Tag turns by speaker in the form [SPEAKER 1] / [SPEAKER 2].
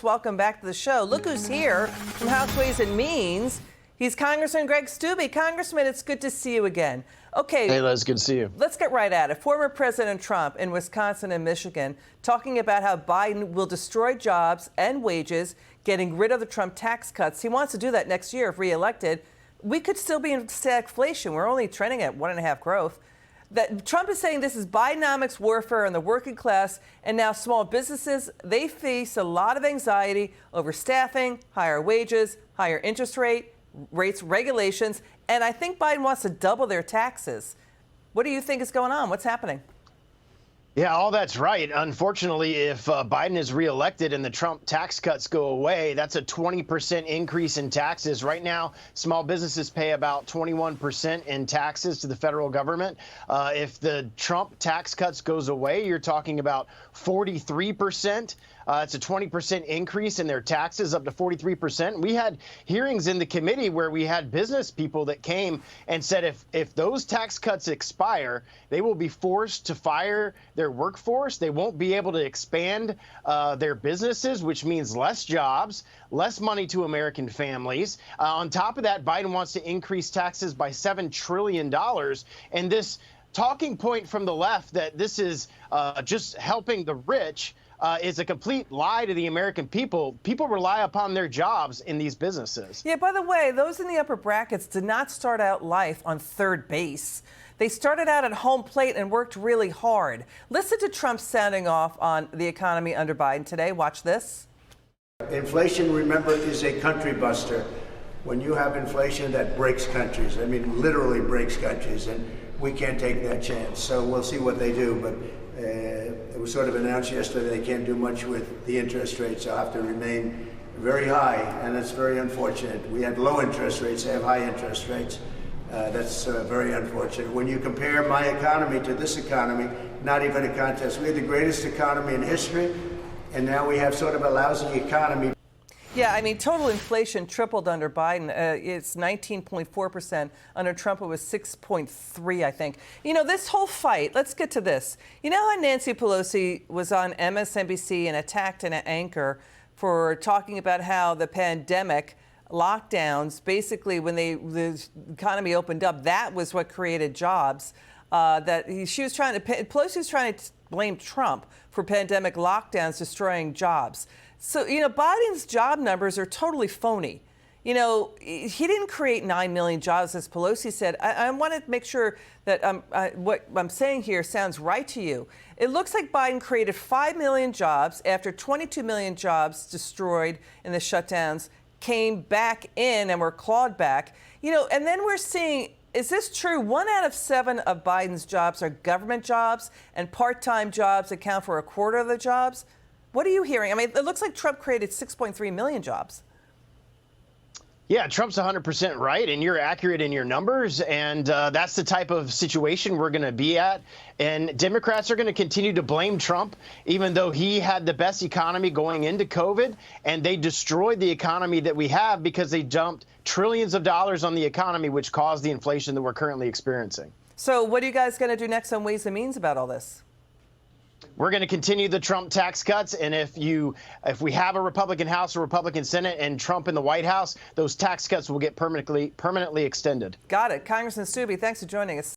[SPEAKER 1] folks. Welcome back to the show. Look who's here from House Ways and Means. He's Congressman Greg Steube. Congressman, it's good to see you again. Okay.
[SPEAKER 2] Hey, Liz, good to see you.
[SPEAKER 1] Let's get right at it. Former President Trump in Wisconsin and Michigan talking about how Biden will destroy jobs and wages, getting rid of the Trump tax cuts. He wants to do that next year if reelected. We could still be in stagflation. We're only trending at 1.5% growth. That Trump is saying this is Bidenomics warfare on the working class, and now small businesses, they face a lot of anxiety over staffing, higher wages, higher interest rates, regulations, and I think Biden wants to double their taxes. What do you think is going on? What's happening?
[SPEAKER 2] Yeah, all that's right. Unfortunately, if Biden is reelected and the Trump tax cuts go away, that's a 20% increase in taxes. Right now, small businesses pay about 21% in taxes to the federal government. If the Trump tax cuts goes away, you're talking about 43%. It's a 20% increase in their taxes, up to 43%. We had hearings in the committee where we had business people that came and said if those tax cuts expire, they will be forced to fire their workforce. They won't be able to expand their businesses, which means less jobs, less money to American families. On top of that, Biden wants to increase taxes by $7 trillion. And this talking point from the left that this is just helping the rich is a complete lie to the American people. People rely upon their jobs in these businesses.
[SPEAKER 1] Yeah, by the way, those in the upper brackets did not start out life on third base. They started out at home plate and worked really hard. Listen to Trump sounding off on the economy under Biden today. Watch this.
[SPEAKER 3] Inflation, remember, is a country buster. When you have inflation, that breaks countries. I mean, literally breaks countries, and we can't take that chance. So we'll see what they do, but it was sort of announced yesterday they can't do much with the interest rates. They'll have to remain very high, and it's very unfortunate. We had low interest rates, they have high interest rates. That's very unfortunate. When you compare my economy to this economy, not even a contest. We had the greatest economy in history, and now we have sort of a lousy economy.
[SPEAKER 1] Yeah, I mean, total inflation tripled under Biden. It's 19.4%. Under Trump, it was 6.3%, I think. You know, this whole fight, let's get to this. You know how Nancy Pelosi was on MSNBC and attacked an anchor for talking about how the pandemic lockdowns, basically when the economy opened up, that was what created jobs. Pelosi was trying to blame Trump for pandemic lockdowns destroying jobs. So, you know, Biden's job numbers are totally phony. You know, he didn't create 9 million jobs, as Pelosi said. I want to make sure that what I'm saying here sounds right to you. It looks like Biden created 5 million jobs after 22 million jobs destroyed in the shutdowns came back in and were clawed back. You know, and then we're seeing, is this true? 1 out of 7 of Biden's jobs are government jobs, and part-time jobs account for 1/4 of the jobs. What are you hearing? I mean, it looks like Trump created 6.3 million jobs.
[SPEAKER 2] Yeah, Trump's 100% right, and you're accurate in your numbers, and that's the type of situation we're going to be at. And Democrats are going to continue to blame Trump, even though he had the best economy going into COVID, and they destroyed the economy that we have because they dumped trillions of dollars on the economy, which caused the inflation that we're currently experiencing.
[SPEAKER 1] So what are you guys going to do next on Ways and Means about all this?
[SPEAKER 2] We're going to continue the Trump tax cuts, and if we have a Republican House or Republican Senate and Trump in the White House, those tax cuts will get permanently extended.
[SPEAKER 1] Got it. Congressman Steube, thanks for joining us.